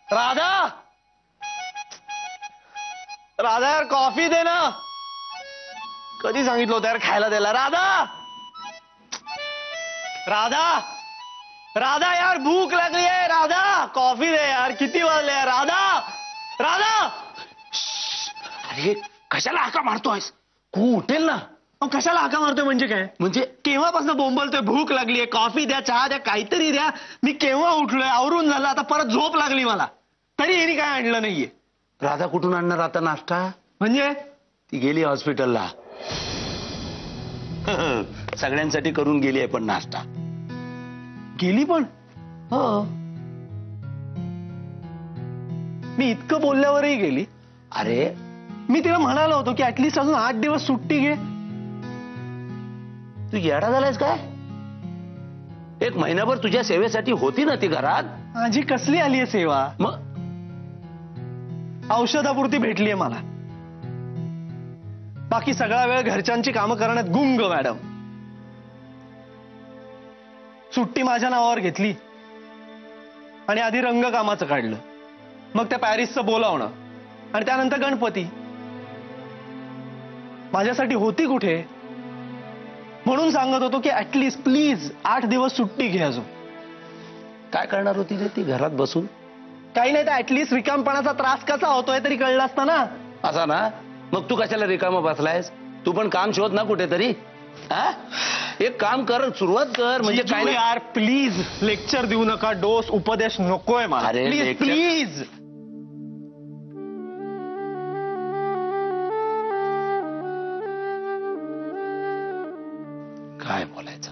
राधा, राधा यार कॉफी दे ना. कधी सांगितलं होतं यार खायला द्यायला. राधा, राधा, राधा यार भूक लागली आहे. राधा कॉफी दे यार. किती वाजले यार. राधा, राधा. अरे कशाला हाका मारतोयस? तू उठेल ना. कशाला हाका मारतोय म्हणजे काय? म्हणजे केव्हापासून बोंबलतोय. भूक लागलीये, कॉफी द्या, चहा द्या, काहीतरी द्या. मी केव्हा उठलोय, आवरून झालं, आता परत झोप लागली मला, तरी यांनी काय आणलं नाहीये. राधा कुठून आणणार आता नाश्ता? म्हणजे ती गेली हॉस्पिटलला. सगळ्यांसाठी करून गेली आहे पण नाश्ता. गेली पण? हो. मी इतकं बोलल्यावरही गेली? अरे मी तिला म्हणालो होतो की ऍटलीस्ट अजून 8 दिवस सुट्टी घे. तू येडा झालायस काय? 1 महिनाभर तुझ्या सेवेसाठी होती ना ती घरात. माझी कसली आलीये सेवा? मग औषधापुरती भेटलीये मला. बाकी सगळा वेळ घरच्यांची कामं करण्यात गुंग मॅडम. सुट्टी माझ्या नावावर घेतली आणि आधी रंगकामाचं काढलं, मग त्या पॅरिसचं बोलावणं आणि त्यानंतर गणपती. माझ्यासाठी होती कुठे? म्हणून सांगत होतो की ऍटलीस्ट प्लीज 8 दिवस सुट्टी घे. अजून काय करणार होती रे ती घरात बसून? काही नाही तर ऍटलीस्ट रिकामपणाचा त्रास कसा होतोय तरी कळलं असतं ना. असा ना? मग तू कशाला रिकामा बसलायस? तू पण काम शोध ना कुठेतरी. एक काम कर, सुरुवात कर. म्हणजे काय नाही यार, प्लीज लेक्चर देऊ नका. डोस उपदेश नकोय मला. अरे, प्लीज lecture- प्लीज. काय बोलायचं?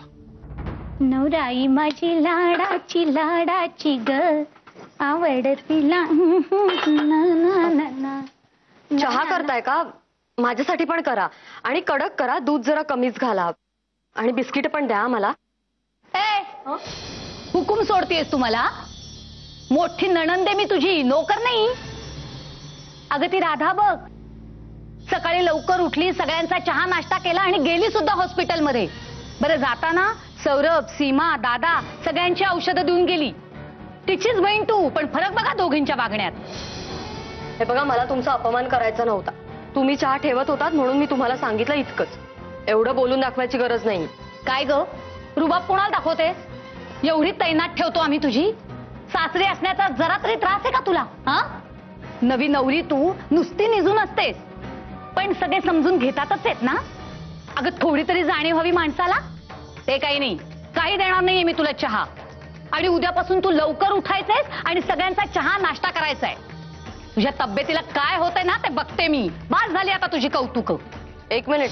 नवराई माझी लाडाची लाडाची ग, आवडतीला ना ना ना ना. चहा करताय का? माझ्यासाठी पण करा आणि कडक करा. दूध जरा कमीच घाला आणि बिस्किट पण द्या मला. हुकूम सोडतेस तू मला? मोठी नणंद आहे मी तुझी, नोकर नाही. अगं ती राधा बघ, सकाळी लवकर उठली, सगळ्यांचा चहा नाश्ता केला आणि गेली सुद्धा हॉस्पिटलमध्ये. बरं जाताना सौरभ, सीमा, दादा सगळ्यांची औषधं देऊन गेली. तिचीच बहीण तू, पण फरक बघा दोघींच्या वागण्यात. हे बघा, मला तुमचा अपमान करायचा नव्हता. तुम्ही चहा ठेवत होतात म्हणून मी तुम्हाला सांगितलं इतकंच. एवढं बोलून दाखवायची गरज नाही. काय ग रुबाब कोणाला दाखवतेस? एवढी तैनात ठेवतो आम्ही तुझी. सासरी असण्याचा जरा तरी त्रास आहे का तुला? हा, नवी नवरी तू नुसती निजून असतेस, पण सगळे समजून घेतातच आहेत ना. अगं थोडी तरी जाणीव हवी माणसाला. ते काही नाही, काही देणार नाहीये मी तुला चहा. आणि उद्यापासून तू लवकर उठायचंयस आणि सगळ्यांचा चहा नाश्ता करायचा आहे. तुझ्या तब्येतीला काय होतंय ना ते बघते मी. बास झाली आता तुझी कौतुक. 1 मिनिट.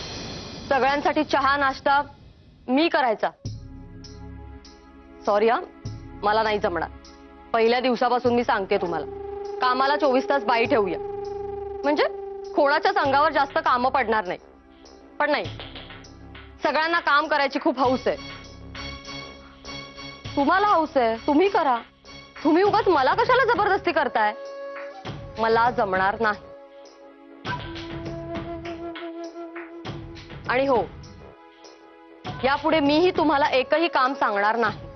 सगळ्यांसाठी चहा नाश्ता मी करायचा? सॉरी हा, मला नाही जमणार. पहिल्या दिवसापासून मी सांगते तुम्हाला, कामाला 24 तास बाई ठेवूया, म्हणजे कोणाच्याच अंगावर जास्त कामं पडणार नाही. पण नाही, सगळ्यांना काम करायची खूप हौस आहे. तुम्हाला हौस आहे, तुम्ही करा. तुम्ही उगाच मला कशाला जबरदस्ती करताय? मला जमणार नाही. आणि हो, यापुढे मीही तुम्हाला एकही काम सांगणार नाही.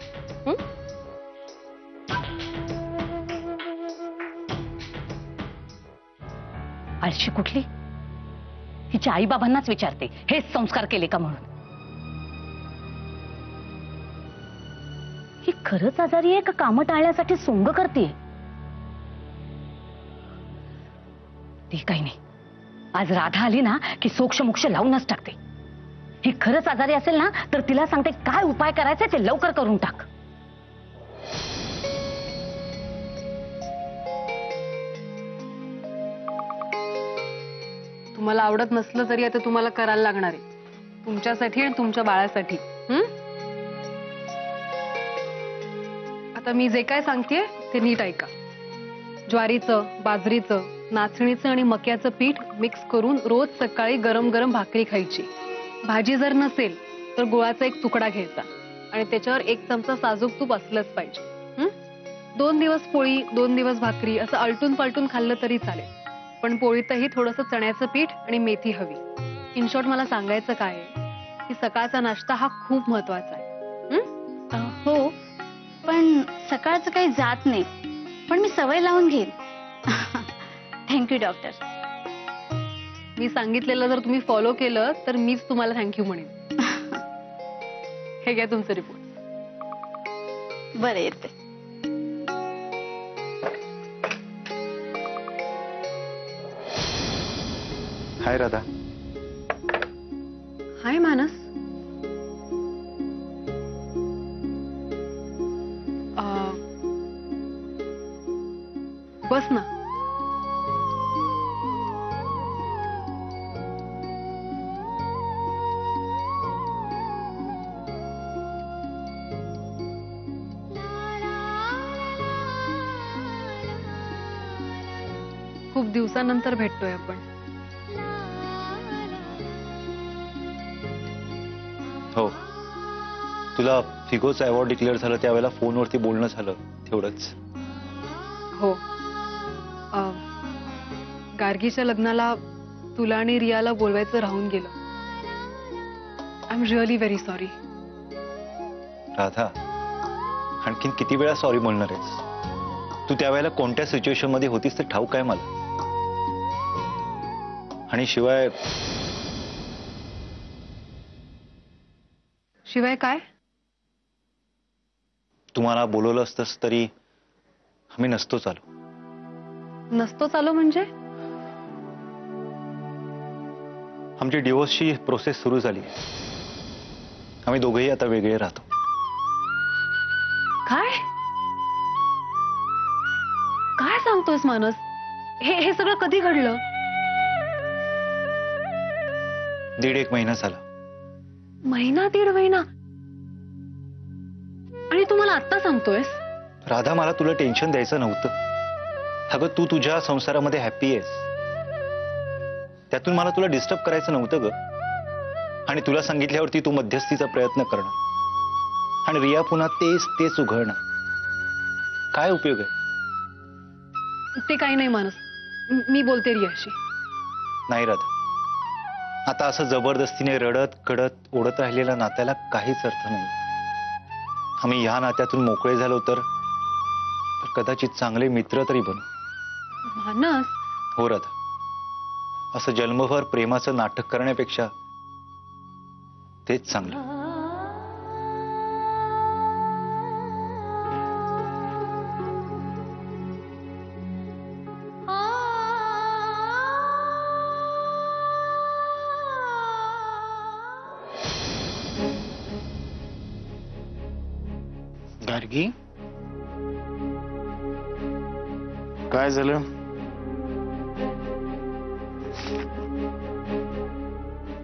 आळशी कुठली? हिच्या आई बाबांनाच विचारते हेच संस्कार केले का म्हणून. ही खरंच आजारी आहे का कामं टाळण्यासाठी सोंग करते? ती काही नाही, आज राधा आली ना की सोक्ष मोक्ष लावूनच टाकते. ही खरंच आजारी असेल ना तर तिला सांगते काय उपाय करायचे ते लवकर करून टाक. तुम्हाला आवडत नसलं तरी आता तुम्हाला करायला लागणार आहे, तुमच्यासाठी आणि तुमच्या बाळासाठी. आता मी जे काय सांगतेय ते नीट ऐका. ज्वारीचं, बाजरीचं, नाचणीचं आणि मक्याचं पीठ मिक्स करून रोज सकाळी गरम गरम भाकरी खायची. भाजी जर नसेल तर गुळाचा 1 तुकडा घ्यायचा आणि त्याच्यावर 1 चमचा साजूक तूप असलंच पाहिजे. 2 दिवस पोळी, 2 दिवस भाकरी असं आलटून पालटून खाल्लं तरी चालेल, पण पोळीतही थोडंसं चण्याचं पीठ आणि मेथी हवी. इन शॉर्ट मला सांगायचं काय आहे की सकाळचा नाश्ता हा खूप महत्वाचा आहे. हो, पण सकाळचं काही जात नाही. पण मी सवय लावून घेईन. Thank you doctor. मी सांगितलेलं जर तुम्ही फॉलो केलं तर मीच तुम्हाला थँक्यू म्हणेन. हे घ्या तुमचे रिपोर्ट. बरं येते. हाय राधा. हाय मानस. बस ना. खूप दिवसानंतर भेटतोय आपण. हो, तुला फिगोचं अवॉर्ड डिक्लेअर झालं त्यावेळेला फोनवरती बोलणं झालं तेवढंच. हो. गार्गीच्या लग्नाला तुला आणि रियाला बोलवायचं राहून गेलं. I am really very sorry. Radha, आणखीन किती वेळा सॉरी बोलणार आहेस? तू त्यावेळेला कोणत्या सिच्युएशन मध्ये होतीस ते ठाऊक आहे मला. आणि शिवाय काय? तुम्हाला बोलवलं असतंस तरी आम्ही नसतोच आलो. नसतोच आलो म्हणजे? आमची डिवोर्सची प्रोसेस सुरू झाली. आम्ही दोघेही आता वेगळे राहतो. काय काय सांगतोयस मानस? हे सगळं कधी घडलं? 1.5 महिना झाला. महिना 1.5 महिना? आणि तू मला आत्ता सांगतोयस? राधा, मला तुला टेन्शन द्यायचं नव्हतं. अगं, तू तुझ्या संसारामध्ये हॅप्पी आहेस, त्यातून मला तुला डिस्टर्ब करायचं नव्हतं ग. आणि तुला सांगितल्यावरती तू मध्यस्थीचा प्रयत्न करणं आणि रिया पुन्हा तेच उघडणं, काय उपयोग आहे? ते काही नाही मानस, मी बोलते रियाशी. नाही राधा, आता असं जबरदस्तीने रडत कडत ओढत राहिलेल्या नात्याला काहीच अर्थ नाही. आम्ही या नात्यातून मोकळे झालो तर कदाचित चांगले मित्र तरी बनू. मानस. हो राधा, असं जन्मभर प्रेमाचं नाटक करण्यापेक्षा तेच चांगलं. गार्गी, काय झालं?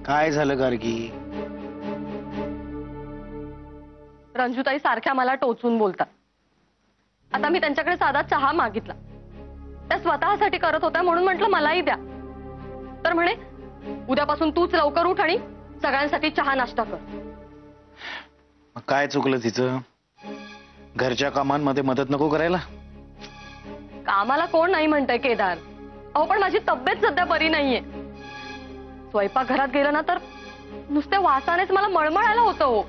काय झालं गार्गी? रंजुताई सारख्या मला टोचून बोलतात. आता मी त्यांच्याकडे साधा चहा मागितला. त्या स्वतःसाठी करत होत्या म्हणून म्हटलं मलाही द्या. तर म्हणे उद्यापासून तूच लवकर उठ आणि सगळ्यांसाठी चहा नाश्ता कर. मग काय चुकलं तिचं? घरच्या कामांमध्ये मदत नको करायला? कामाला कोण नाही म्हणतंय केदार. अहो पण माझी तब्येत सध्या बरी नाहीये. स्वयंपाक घरात गेलं ना तर नुसत्या वासानेच मला मळमळायला होतं हो.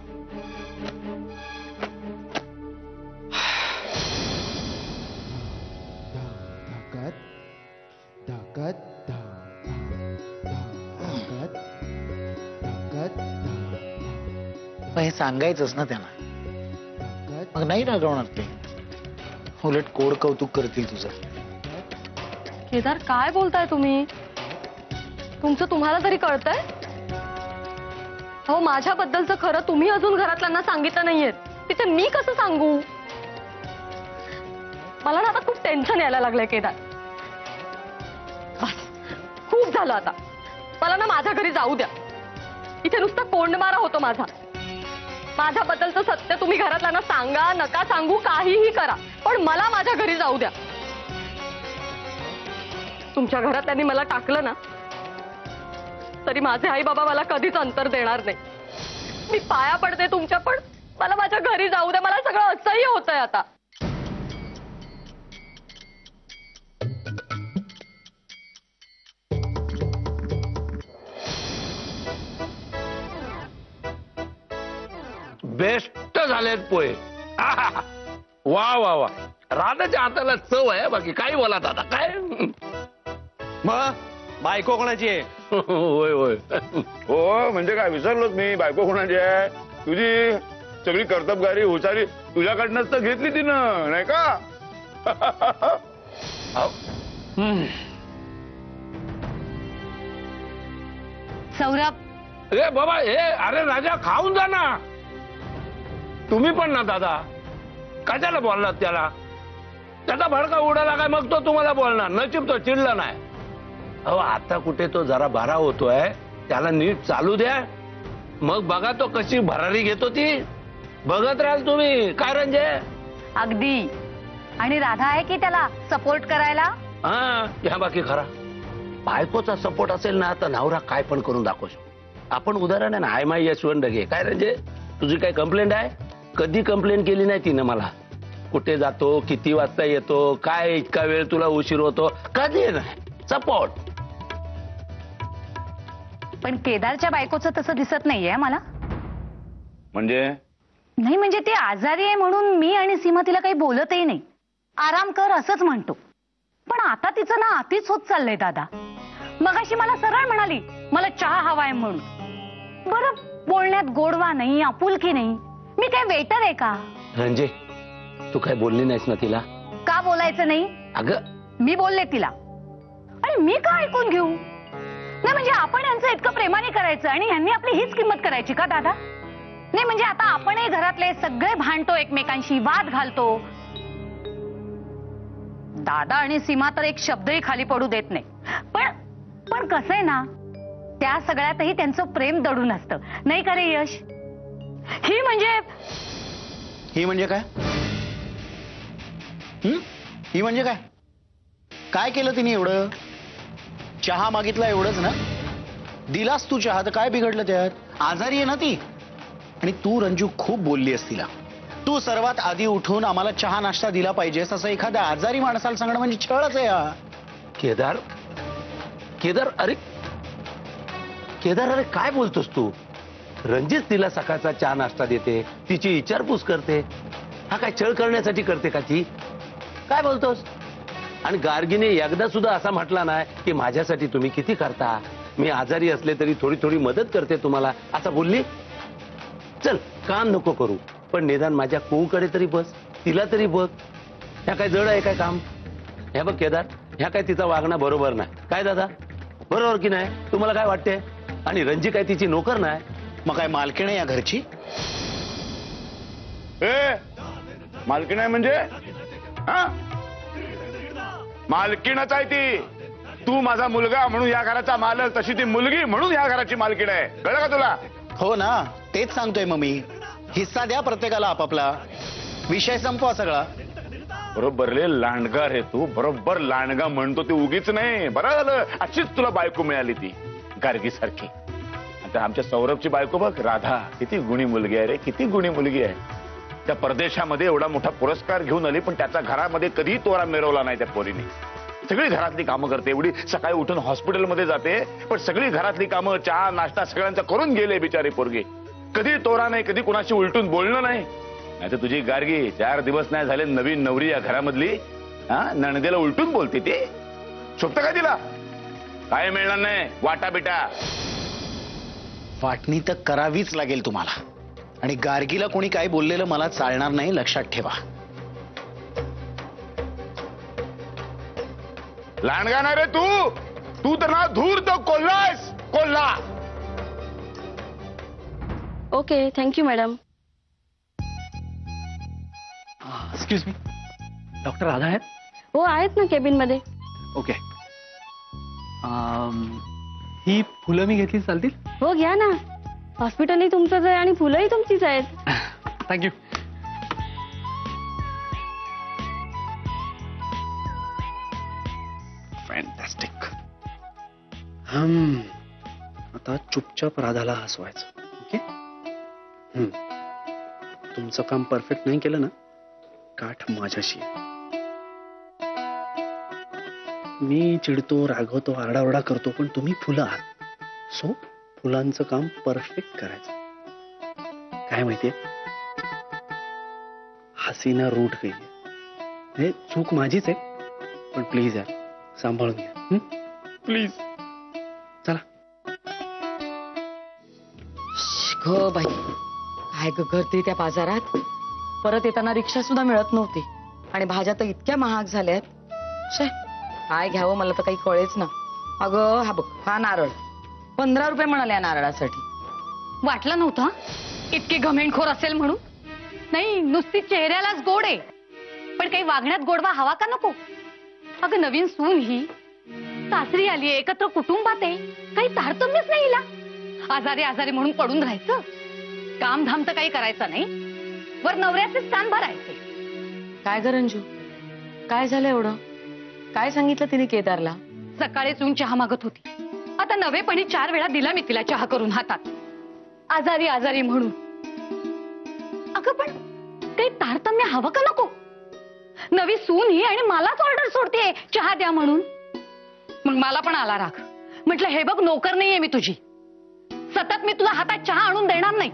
हे सांगायचंच ना त्यांना, मग नाही रागवणार ते. उलट कोड कौतुक करतील तुझं. केदार काय बोलताय तुम्ही? तुमचं तुम्हाला तरी कळतंय? हो, माझ्याबद्दलचं खरं तुम्ही अजून घरातल्यांना सांगितलं नाहीये. तिथे मी कसं सांगू? मला ना आता खूप टेन्शन यायला लागलंय केदार. बस, खूप झालं आता. मला ना माझ्या घरी जाऊ द्या. इथे नुसता कोंडमारा होतो माझा. माझ्याबद्दलचं सत्य तुम्ही घरातल्यांना सांगा नका सांगू काहीही करा, पण मला माझ्या घरी जाऊ द्या. तुमच्या घरातल्यांनी मला टाकलं ना तरी माझे आई बाबा मला कधीच अंतर देणार नाही. मी पाया पडते तुमच्या, पण मला माझ्या घरी जाऊ द्या. मला सगळं असह्य होतंय आता. बेस्ट झालेत पोहे. वा वा वा. राधाच्या हाताला चव आहे, बाकी काय बोला दादा काय. मग बायको कोणाची आहे? होय होय. हो म्हणजे काय विसरलोच मी. बायको कोणाची आहे? तुझी. सगळी कर्तबगारी हुशारी तुझ्याकडनंच तर घेतली तिनं, नाही का? सौरभ, ए बाबा, अरे राजा खाऊन जा ना. तुम्ही पण ना दादा, कशाला बोललात त्याला? त्याचा भडका उडाला काय मग तो तुम्हाला बोलणार? नशीब तो चिडला नाही. अहो आता कुठे तो जरा भरा होतोय, त्याला नीट चालू द्या, मग बघा तो कशी भरारी घेतो ती. बघत राहाल तुम्ही. काय रंजे? अगदी. आणि राधा आहे की त्याला सपोर्ट करायला? हा, ह्या बाकी खरा. बायकोचा सपोर्ट असेल ना तर नवरा काय पण करून दाखवू शकतो. आपण उदाहरण आहे ना, हाय माय यशवंत ढगे. काय रंजे, तुझी काय कंप्लेंट आहे? कधी कंप्लेंट केली नाही तिनं मला. कुठे जातो, किती वाजता येतो, काय इतका वेळ तुला उशीर होतो, कधी नाही. सपोर्ट. पण केदारच्या बायकोचं तसं दिसत नाहीये मला. म्हणजे नाही म्हणजे ती आजारी आहे म्हणून मी आणि सीमा तिला काही बोलतही नाही. आराम कर असंच म्हणतो. पण आता तिचं ना अतिच होत चाललंय दादा. मगाशी मला सरळ म्हणाली मला चहा हवाय म्हणून. बरं, बोलण्यात गोडवा नाही, आपुलकी नाही. मी काय वेटर आहे का? रंजे, तू काय बोलली नाहीस ना तिला? का बोलायचं नाही? अगं मी बोलले तिला. आणि मी का ऐकून घेऊ? नाही म्हणजे आपण यांचं इतकं प्रेमाने करायचं आणि यांनी आपली हीच किंमत करायची का दादा? नाही म्हणजे आता आपणही घरातले सगळे भांडतो एकमेकांशी, वाद घालतो. दादा आणि सीमा तर एक शब्दही खाली पडू देत नाही. पण कसं आहे ना, त्या सगळ्यातही त्यांचं प्रेम दडून असतं, नाही का रे यश? ही म्हणजे काय? ही म्हणजे काय? काय केलं तिने एवढं? चहा मागितला एवढंच ना? दिलास तू चहा, तर काय बिघडलं त्यात? आजारी आहे ना ती. आणि तू रंजू खूप बोललीस तिला. तू सर्वात आधी उठून आम्हाला चहा नाश्ता दिला पाहिजेस असं एखाद्या आजारी माणसाला सांगणं म्हणजे छळच आहे हा. केदार, केदार अरे काय बोलतोस तू? रंजित तिला सकाळचा चहा नाश्ता देते, तिची विचारपूस करते. हा काय छळ करण्यासाठी करते का ती? काय बोलतोस? आणि गार्गीने एकदा सुद्धा असा म्हटला नाही की माझ्यासाठी तुम्ही किती करता, मी आजारी असले तरी थोडी थोडी मदत करते तुम्हाला, असं बोलली? चल काम नको करू, पण निदान माझ्या कुऊकडे तरी बस, तिला तरी बघ. ह्या काय जड आहे काय काम? ह्या बघ केदार, ह्या काय तिचा वागणं बरोबर नाही. काय दादा, बरोबर की नाही? तुम्हाला काय वाटते? आणि रंजी काय तिची नोकर नाही? मग काय मालकीण आहे या घरची? मालकीण आहे म्हणजे? हा, मालकीणच आहे ती. तू माझा मुलगा म्हणून या घराचा मालक, तशी ती मुलगी म्हणून या घराची मालकीण आहे. कळलं का तुला? हो ना, तेच सांगतोय मग मी. हिस्सा द्या प्रत्येकाला आपापला, विषय संपवा सगळा. बरोबर रे लांडगा रे तू, बरोबर लांडगा म्हणतो ते उगीच नाही. बरं झालं अशीच तुला बायको मिळाली, ती गार्गी सारखी. आता आमच्या सौरभची बायको बघ, राधा, किती गुणी मुलगी आहे रे, किती गुणी मुलगी आहे. त्या परदेशामध्ये एवढा मोठा पुरस्कार घेऊन आली, पण त्याच्या घरामध्ये कधी तोरा मिरवला नाही त्या पोरीने. सगळी घरातली कामं करते, एवढी सकाळी उठून हॉस्पिटलमध्ये जाते, पण सगळी घरातली कामं, चहा नाश्ता सगळ्यांचा करून गेले बिचारे पोरगे. कधी तोरा नाही, कधी कुणाशी उलटून बोलणं नाही. नाहीतर तुझी गार्गी 4 दिवस नाही झाले नवीन नवरी या घरामधली, हा, नणदेला उलटून बोलते ती. शोभतं काय तिला? काय मिळणार नाही, वाटा बिटा. वाटणी तर करावीच लागेल तुम्हाला. आणि गार्गीला कोणी काय बोललेलं मला चालणार नाही, लक्षात ठेवा. लांडगा नाही रे तू, तू तर ना धूर्त कोल्हास, कोल्हा. Okay, thank you madam. Excuse me, doctor Radha आहेत? हो आहेत ना केबिन मध्ये. ओके. ही फुलं मी घेतली चालतील? हो घ्या ना, हॉस्पिटलही तुमचंच आहे आणि फुलंही तुमचीच आहेत. थँक्यू. फॅन्टॅस्टिक. आता चुपचाप राधाला हसवायचं. ओके. तुमचं काम परफेक्ट नाही केलं ना, काठ माझ्याशी आहे. मी चिडतो, रागवतो, आरडाओरडा करतो, पण तुम्ही फुलं आहात. सो फुलांचं काम परफेक्ट करायचं. काय माहितीये, हसीना रूठ गई है, हे चूक माझीच आहे, पण प्लीज यार सांभाळून घ्या प्लीज. चला. ग बाई, काय ग गर्दी त्या बाजारात. परत येताना रिक्षा सुद्धा मिळत नव्हती आणि भाज्या तर इतक्या महाग झाल्यात. शे, काय घ्यावं मला तर काही कळेच ना. अगं हा बघ, हा नारळ 15 रुपये म्हणाले या नारळासाठी. वाटलं नव्हतं इतके घमेंडखोर असेल म्हणून. नाही, नुसती चेहऱ्यालाच गोड आहे, पण काही वागण्यात गोडवा हवा का नको? अगं नवीन सून ही सासरी आली, एकत्र कुटुंबात आहे, काही तारतम्यच नाही हिला. आजारी आजारी म्हणून पडून राहायचं, कामधाम तर काही करायचं नाही, वर नवऱ्याचे स्थान भरायचे. काय ग रंजू, काय झालं एवढं? काय सांगितलं तिने केदारला? सकाळीच येऊन चहा मागत होती, आता नवेपणी 4 वेळा दिला मी तिला चहा करून हातात, आजारी आजारी म्हणून. अगं पण काही तारतम्य हवं का नको? नवी सून ही आणि मलाच ऑर्डर सोडते चहा द्या म्हणून. मग मला पण आला राग. म्हटलं हे बघ, नोकर नाहीये मी तुझी, सतत मी तुला हातात चहा आणून देणार नाही.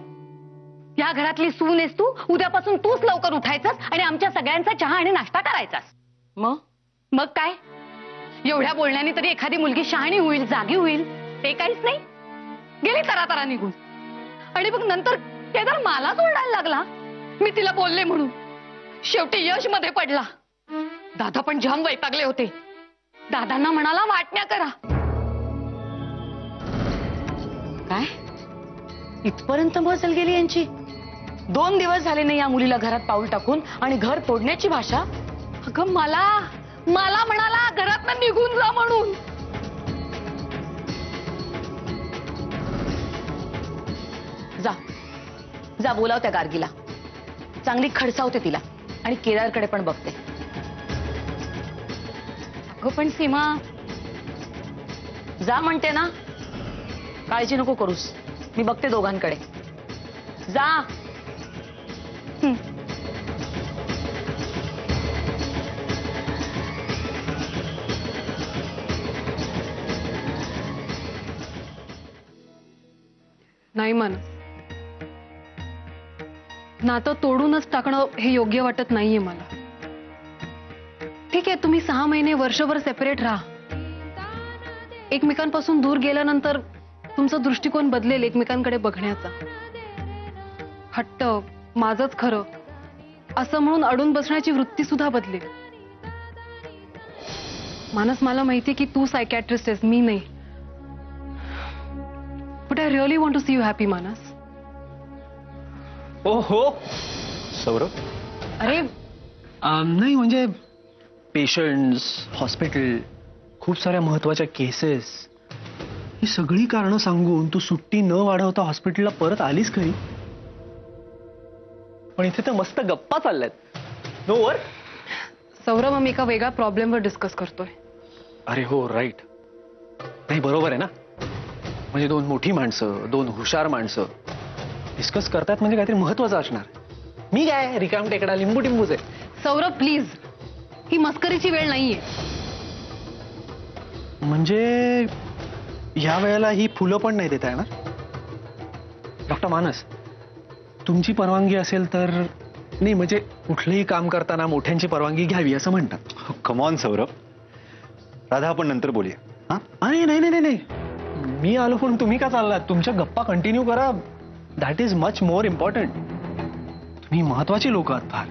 या घरातली सून आहेस तू, उद्यापासून तूच लवकर उठायचंस आणि आमच्या सगळ्यांचा चहा आणि नाश्ता करायचास. मग काय, एवढ्या बोलण्याने तरी एखादी मुलगी शहाणी होईल, जागी होईल? ते काहीच नाही. गेली तरातरा निघून. आणि मग नंतर केदार मलाच ओरडायला लागला, मी तिला बोलले म्हणून. शेवटी यश मध्ये पडला. दादा पण जाम वैतागले होते. दादांना म्हणाला वाटण्या करा. काय इथपर्यंत मजल गेली यांची? 2 दिवस झाले नाही या मुलीला घरात पाऊल टाकून आणि घर तोडण्याची भाषा. अगं मला म्हणाला घरात निघून जा म्हणून. जा बोलाव त्या गार्गीला, चांगली खडसावते तिला आणि केदारकडे पण बघते. अगं पण सीमा, जा म्हणते ना, काळजी नको करूस, मी बघते दोघांकडे. जा. नाही मानस, नातं तोडूनच टाकणं हे योग्य वाटत नाहीये मला. ठीक आहे, तुम्ही 6 महिने वर्षभर सेपरेट राहा. एकमेकांपासून दूर गेल्यानंतर तुमचा दृष्टिकोन बदलेल एकमेकांकडे बघण्याचा. हट्ट, माझंच खरं असं म्हणून अडून बसण्याची वृत्ती सुद्धा बदलेल. मानस, मला माहितीये की तू सायकॅट्रिस्ट आहेस, मी नाही. But I really want to see you happy Manas. हो सौरभ, अरे नाही म्हणजे पेशंट्स, हॉस्पिटल, खूप साऱ्या महत्वाच्या केसेस, ही सगळी कारणं सांगून तू सुट्टी न वाढवता हॉस्पिटलला परत आलीस खरी. पण इथे तर मस्त गप्पा चालल्यात. नो वर. सौरभ, आम्ही एका वेगळ्या प्रॉब्लेमवर डिस्कस करतोय. अरे हो, राईट. नाही बरोबर आहे ना, म्हणजे 2 मोठी माणसं, 2 हुशार माणसं डिस्कस करतात म्हणजे काहीतरी महत्वाचं असणार. मी काय रिकाम टेकडा लिंबू टिंबूच आहे. सौरभ प्लीज, ही मस्करीची वेळ नाहीये. म्हणजे या वेळेला ही फुलं पण नाही देता येणार. डॉक्टर मानस, तुमची परवानगी असेल तर. नाही म्हणजे कुठलंही काम करताना मोठ्यांची परवानगी घ्यावी असं म्हणतात. कमॉन सौरभ, राधा आपण नंतर बोलूया. हा, अरे नाही नाही नाही, मी आलो पण तुम्ही का चाललात? तुमच्या गप्पा कंटिन्यू करा. That is much more important. तुम्ही महत्वाची लोक आहात फार.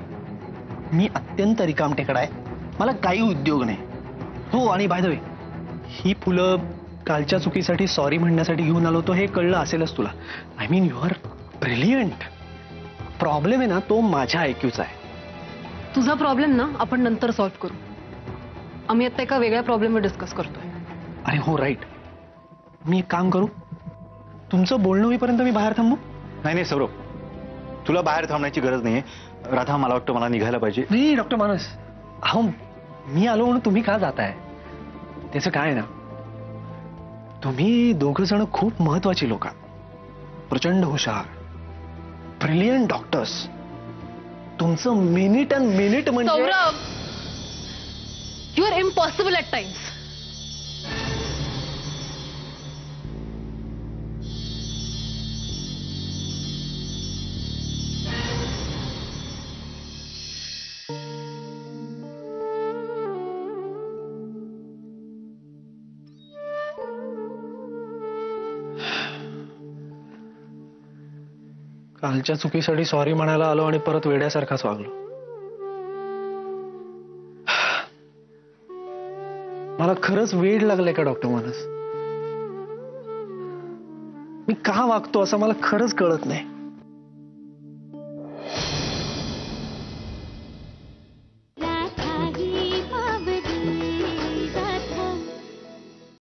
मी अत्यंत रिकाम टेकडा आहे, मला काही उद्योग नाही. हो, आणि बाय द वे, ही फुलं कालच्या चुकीसाठी सॉरी म्हणण्यासाठी घेऊन आलो होतो, हे कळलं असेलच तुला. I mean you are brilliant. Problem आहे ना, तो माझ्या ऐक्यूचा आहे. तुझा प्रॉब्लेम ना आपण नंतर सॉल्व्ह करू. आम्ही आता एका वेगळ्या प्रॉब्लेमवर डिस्कस करतोय. अरे हो, राईट. मी एक काम करू, तुमचं बोलणं होईपर्यंत मी बाहेर थांबू? नाही सौरभ, तुला बाहेर थांबण्याची गरज नाहीये. राधा, मला वाटतं मला निघायला पाहिजे. नाही डॉक्टर मानस, अहो मी आलो म्हणून तुम्ही का जाताय? त्याचं काय ना, तुम्ही 2 जण खूप महत्वाची लोक आहात, प्रचंड हुशार, ब्रिलियंट डॉक्टर्स. तुमचं मिनिट अँड मिनिट म्हणजे. Saurabh, you are impossible at times. कालच्या चुकीसाठी सॉरी म्हणायला आलो आणि परत वेड्यासारखाच वागलो. मला खरंच वेड लागले का डॉक्टर मानस? मी का वागतो असं मला खरंच कळत नाही.